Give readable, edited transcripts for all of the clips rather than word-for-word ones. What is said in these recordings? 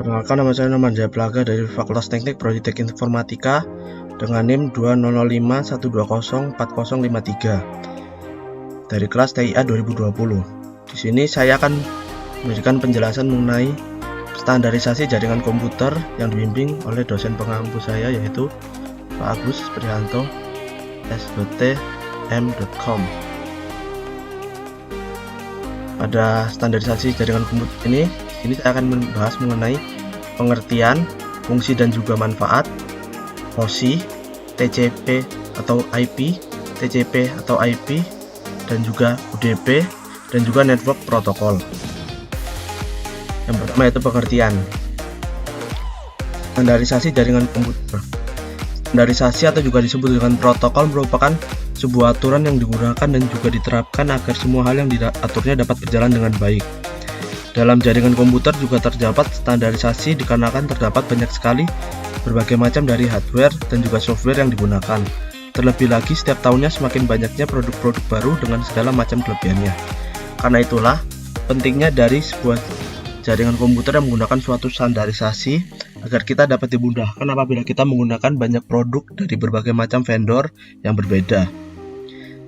Perkenalkan, nama saya Norman Jaya Plaga dari Fakultas Teknik Prodi Teknik Informatika dengan NIM 200512040053 dari kelas TIA 2020. Di sini saya akan memberikan penjelasan mengenai standarisasi jaringan komputer yang dibimbing oleh dosen pengampu saya, yaitu Pak Agus Prihanto s.t.m.com. Pada standarisasi jaringan komputer ini saya akan membahas mengenai pengertian, fungsi dan juga manfaat, OSI, TCP atau IP, TCP atau IP, dan juga UDP, dan juga network protokol. Yang pertama yaitu pengertian. Standarisasi jaringan komputer. Standarisasi atau juga disebut dengan protokol merupakan sebuah aturan yang digunakan dan juga diterapkan agar semua hal yang diaturnya dapat berjalan dengan baik. Dalam jaringan komputer juga terdapat standarisasi dikarenakan terdapat banyak sekali berbagai macam dari hardware dan juga software yang digunakan. Terlebih lagi setiap tahunnya semakin banyaknya produk-produk baru dengan segala macam kelebihannya. Karena itulah pentingnya dari sebuah jaringan komputer yang menggunakan suatu standarisasi agar kita dapat dimudahkan apabila kita menggunakan banyak produk dari berbagai macam vendor yang berbeda.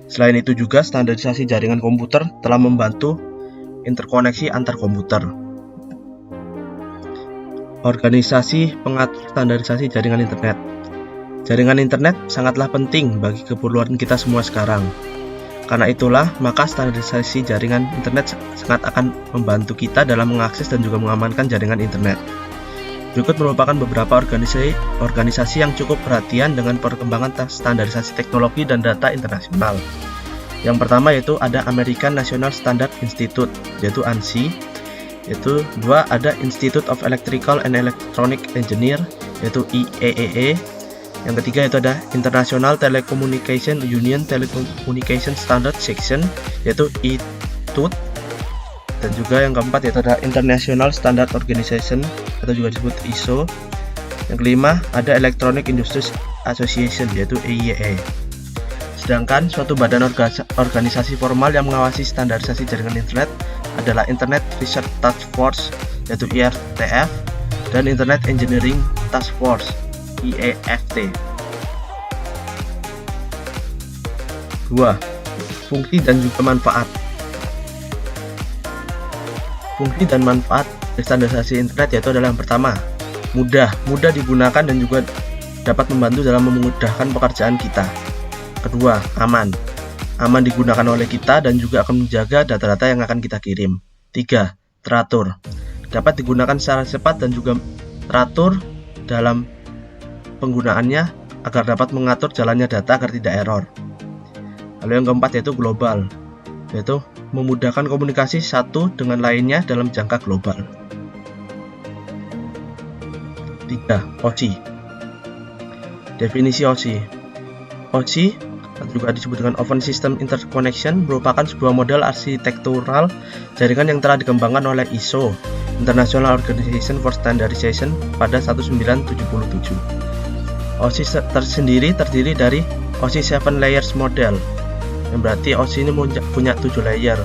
Selain itu juga standarisasi jaringan komputer telah membantu interkoneksi antar komputer. Organisasi pengatur standarisasi jaringan internet. Jaringan internet sangatlah penting bagi keperluan kita semua sekarang. Karena itulah, maka standarisasi jaringan internet sangat akan membantu kita dalam mengakses dan juga mengamankan jaringan internet. Berikut merupakan beberapa organisasi yang cukup perhatian dengan perkembangan standarisasi teknologi dan data internasional. Yang pertama yaitu ada American National Standard Institute, yaitu ANSI. Yaitu dua ada Institute of Electrical and Electronic Engineer, yaitu IEEE. Yang ketiga itu ada International Telecommunication Union Telecommunication Standard Section, yaitu ITUT. Dan juga yang keempat yaitu ada International Standard Organization atau juga disebut ISO. Yang kelima ada Electronic Industries Association, yaitu EIA. Sedangkan suatu badan organisasi formal yang mengawasi standarisasi jaringan internet adalah Internet Research Task Force, yaitu IRTF, dan Internet Engineering Task Force, IEFT. 2. Fungsi dan juga manfaat. Fungsi dan manfaat dari standarisasi internet yaitu adalah yang pertama, mudah digunakan dan juga dapat membantu dalam memudahkan pekerjaan kita. Kedua, aman digunakan oleh kita dan juga akan menjaga data-data yang akan kita kirim. 3. Teratur, dapat digunakan secara cepat dan juga teratur dalam penggunaannya agar dapat mengatur jalannya data agar tidak error. Lalu yang keempat yaitu global, yaitu memudahkan komunikasi satu dengan lainnya dalam jangka global. 3. OSI. Definisi OSI. OSI atau juga disebut dengan Open System Interconnection merupakan sebuah model arsitektural jaringan yang telah dikembangkan oleh ISO, International Organization for Standardization, pada 1977. OSI tersendiri terdiri dari OSI 7 layers model, yang berarti OSI ini punya 7 layer.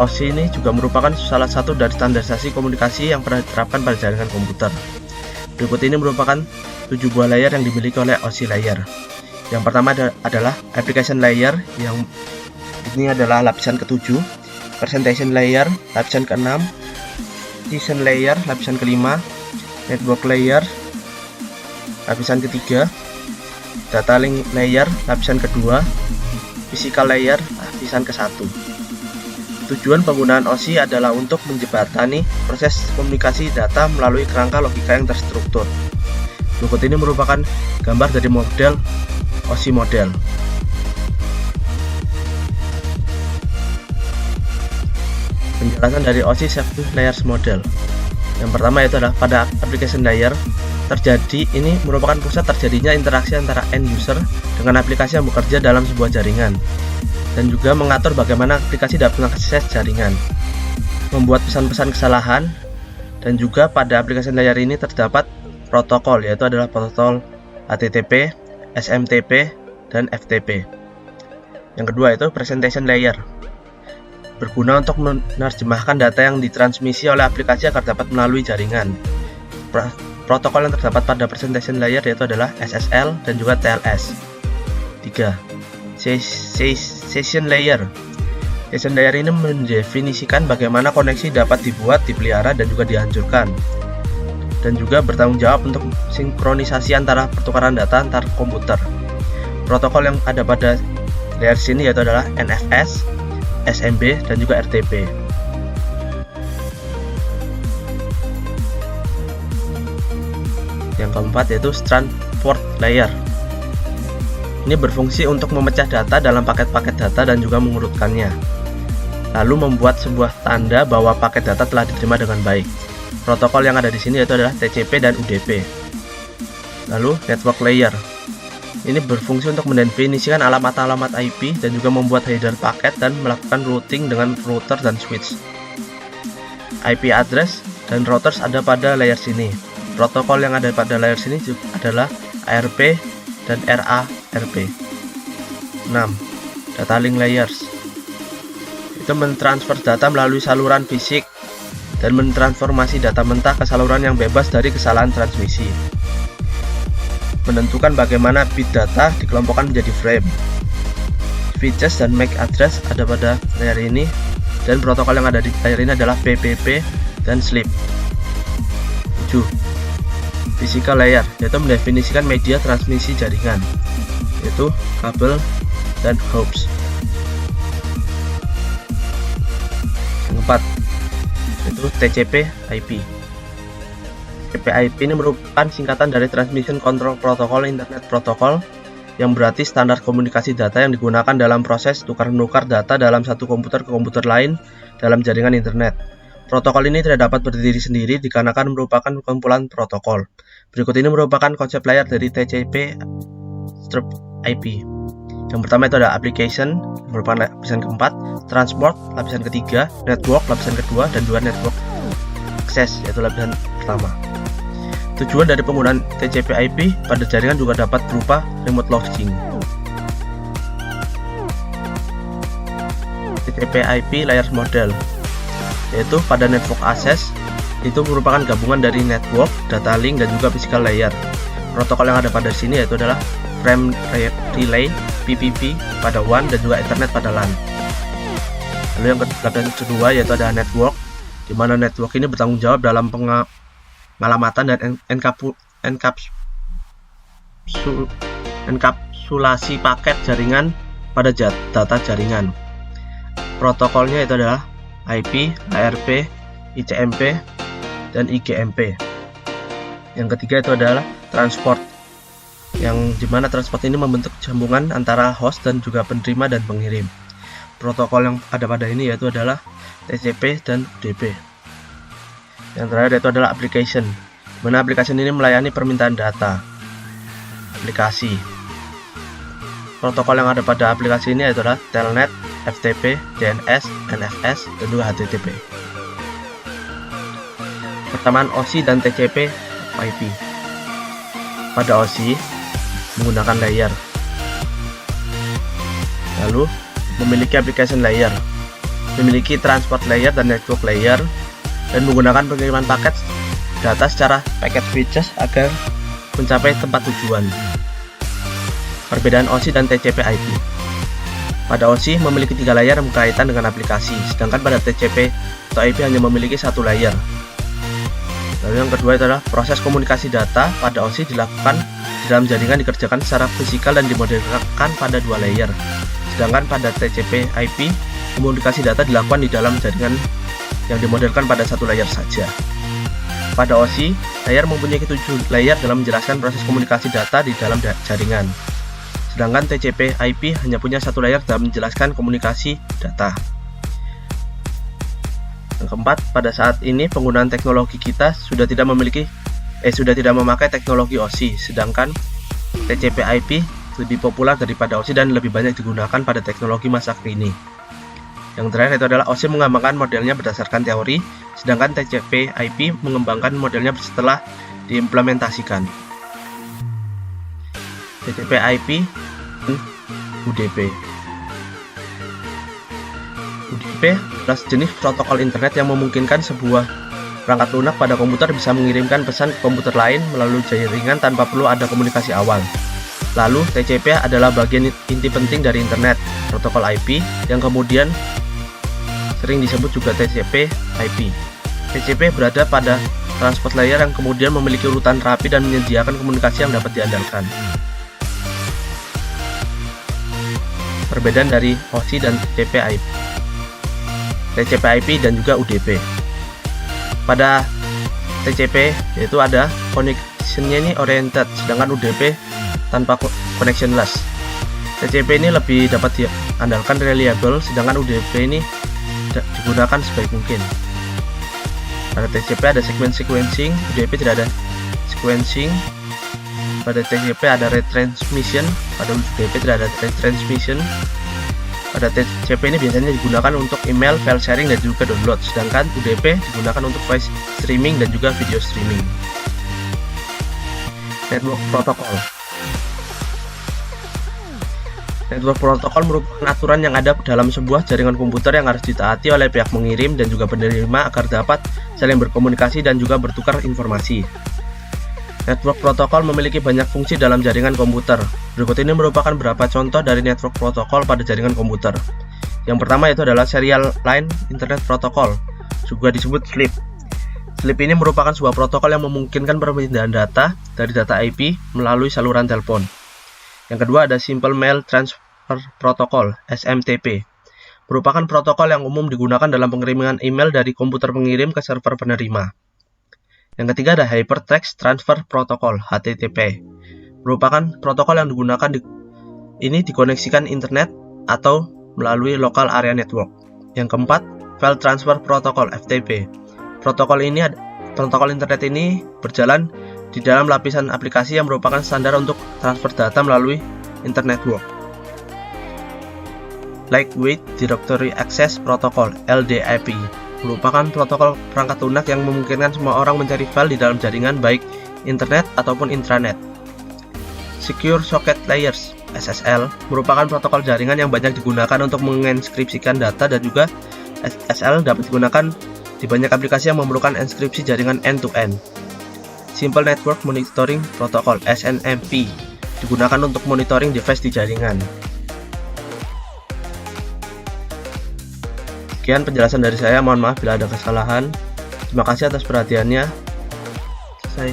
OSI ini juga merupakan salah satu dari standarisasi komunikasi yang pernah diterapkan pada jaringan komputer. Berikut ini merupakan 7 buah layer yang dimiliki oleh OSI layer. Yang pertama adalah application layer, yang ini adalah lapisan ke-7, presentation layer lapisan ke-6, session layer lapisan ke-5, network layer lapisan ke-3, data link layer lapisan ke-2, physical layer lapisan ke-1. Tujuan penggunaan OSI adalah untuk menjembatani proses komunikasi data melalui kerangka logika yang terstruktur. Berikut ini merupakan gambar dari model OSI model. Penjelasan dari OSI 7 layers model. Yang pertama yaitu adalah pada application layer ini merupakan pusat terjadinya interaksi antara end user dengan aplikasi yang bekerja dalam sebuah jaringan, dan juga mengatur bagaimana aplikasi dapat mengakses jaringan, membuat pesan-pesan kesalahan, dan juga pada application layer ini terdapat protokol, yaitu adalah protokol HTTP, SMTP, dan FTP. Yang kedua itu presentation layer, berguna untuk menerjemahkan data yang ditransmisi oleh aplikasi agar dapat melalui jaringan. protokol yang terdapat pada presentation layer yaitu adalah SSL dan juga TLS. 3. Session layer. Session layer ini mendefinisikan bagaimana koneksi dapat dibuat, dipelihara, dan juga dihancurkan, dan juga bertanggung jawab untuk sinkronisasi antara pertukaran data antar komputer. Protokol yang ada pada layer sini yaitu adalah NFS, SMB, dan juga RTP. Yang keempat yaitu transport layer. Ini berfungsi untuk memecah data dalam paket-paket data dan juga mengurutkannya, lalu membuat sebuah tanda bahwa paket data telah diterima dengan baik. Protokol yang ada di sini yaitu adalah TCP dan UDP. Lalu network layer. Ini berfungsi untuk mendefinisikan alamat-alamat IP dan juga membuat header paket dan melakukan routing dengan router dan switch. IP address dan routers ada pada layer sini. Protokol yang ada pada layer sini adalah ARP dan RARP. 6. Data link layers. Itu mentransfer data melalui saluran fisik dan mentransformasi data mentah ke saluran yang bebas dari kesalahan transmisi. Menentukan bagaimana bit data dikelompokkan menjadi frame. Switches dan MAC address ada pada layer ini, dan protokol yang ada di layer ini adalah PPP dan SLIP. 7. Physical layer, yaitu mendefinisikan media transmisi jaringan, yaitu kabel dan hubs. Yang keempat yaitu TCP IP. TCP IP ini merupakan singkatan dari Transmission Control Protocol Internet Protocol, yang berarti standar komunikasi data yang digunakan dalam proses tukar-menukar data dalam satu komputer ke komputer lain dalam jaringan internet. Protokol ini tidak dapat berdiri sendiri dikarenakan merupakan kumpulan protokol. Berikut ini merupakan konsep layer dari TCP IP. Yang pertama itu ada application, merupakan lapisan keempat, transport, lapisan ketiga, network, lapisan kedua, dan juga network access, yaitu lapisan pertama. Tujuan dari penggunaan TCP IP pada jaringan juga dapat berupa remote login. TCP IP layer model, yaitu pada network access itu merupakan gabungan dari network, data link, dan juga physical layer. Protokol yang ada pada sini yaitu adalah frame relay, PPP pada WAN, dan juga Ethernet pada LAN. Lalu yang kedua yaitu ada network, di mana network ini bertanggung jawab dalam pengalamatan dan enkapsulasi paket jaringan pada data jaringan. Protokolnya itu adalah IP, ARP, ICMP, dan IGMP. Yang ketiga itu adalah transport, yang dimana transport ini membentuk sambungan antara host dan juga penerima dan pengirim. Protokol yang ada pada ini yaitu adalah TCP dan UDP. Yang terakhir itu adalah application, dimana aplikasi ini melayani permintaan data aplikasi. Protokol yang ada pada aplikasi ini adalah Telnet, FTP, DNS, NFS, dan juga HTTP. Persamaan OSI dan TCP IP. Pada OSI menggunakan layer, lalu memiliki application layer, memiliki transport layer dan network layer, dan menggunakan pengiriman paket data secara packet switches agar mencapai tempat tujuan. Perbedaan OSI dan TCP IP. Pada OSI memiliki 3 layer yang berkaitan dengan aplikasi, sedangkan pada TCP atau IP hanya memiliki 1 layer. Lalu yang kedua adalah proses komunikasi data pada OSI dilakukan di dalam jaringan dikerjakan secara fisikal dan dimodelkan pada 2 layer. Sedangkan pada TCP IP, komunikasi data dilakukan di dalam jaringan yang dimodelkan pada 1 layer saja. Pada OSI, layer mempunyai 7 layer dalam menjelaskan proses komunikasi data di dalam jaringan. Sedangkan TCP IP hanya punya 1 layer dalam menjelaskan komunikasi data. Yang keempat, pada saat ini penggunaan teknologi kita sudah tidak memakai teknologi OSI, sedangkan TCP IP lebih populer daripada OSI dan lebih banyak digunakan pada teknologi masa kini. Yang terakhir itu adalah OSI mengembangkan modelnya berdasarkan teori, sedangkan TCP IP mengembangkan modelnya setelah diimplementasikan. TCP IP dan UDP. UDP adalah sejenis protokol internet yang memungkinkan sebuah Perangkat lunak pada komputer bisa mengirimkan pesan ke komputer lain melalui jaringan tanpa perlu ada komunikasi awal. Lalu, TCP adalah bagian inti penting dari internet, protokol IP, yang kemudian sering disebut juga TCP/IP. TCP berada pada transport layer yang kemudian memiliki urutan rapi dan menyediakan komunikasi yang dapat diandalkan. Perbedaan dari OSI dan TCP/IP. TCP/IP dan juga UDP. Pada TCP yaitu ada connectionnya ini oriented, sedangkan UDP tanpa connectionless. TCP ini lebih dapat diandalkan reliable, sedangkan UDP ini digunakan sebaik mungkin. Pada TCP ada sequencing, UDP tidak ada sequencing. Pada TCP ada retransmission, pada UDP tidak ada retransmission. Pada TCP ini biasanya digunakan untuk email, file sharing, dan juga download, sedangkan UDP digunakan untuk voice streaming dan juga video streaming. Network Protocol. Network Protocol merupakan aturan yang ada dalam sebuah jaringan komputer yang harus ditaati oleh pihak mengirim dan juga penerima agar dapat saling berkomunikasi dan juga bertukar informasi. Network Protocol memiliki banyak fungsi dalam jaringan komputer. Berikut ini merupakan beberapa contoh dari network protokol pada jaringan komputer. Yang pertama yaitu adalah Serial Line Internet Protocol, juga disebut SLIP. SLIP ini merupakan sebuah protokol yang memungkinkan perpindahan data dari data IP melalui saluran telepon. Yang kedua ada Simple Mail Transfer Protocol, SMTP. Merupakan protokol yang umum digunakan dalam pengiriman email dari komputer pengirim ke server penerima. Yang ketiga ada Hypertext Transfer Protocol, HTTP. Merupakan protokol yang digunakan ini dikoneksikan internet atau melalui local area network. Yang keempat, File Transfer Protocol, FTP. Protokol internet ini berjalan di dalam lapisan aplikasi yang merupakan standar untuk transfer data melalui internet network. Lightweight Directory Access Protocol, LDAP. Merupakan protokol perangkat lunak yang memungkinkan semua orang mencari file di dalam jaringan baik internet ataupun intranet. Secure Socket Layers, SSL, merupakan protokol jaringan yang banyak digunakan untuk menginskripsikan data dan juga SSL dapat digunakan di banyak aplikasi yang memerlukan enskripsi jaringan end-to-end. Simple Network Monitoring Protocol, SNMP, digunakan untuk monitoring device di jaringan. Sekian penjelasan dari saya, mohon maaf bila ada kesalahan. Terima kasih atas perhatiannya. Selesai.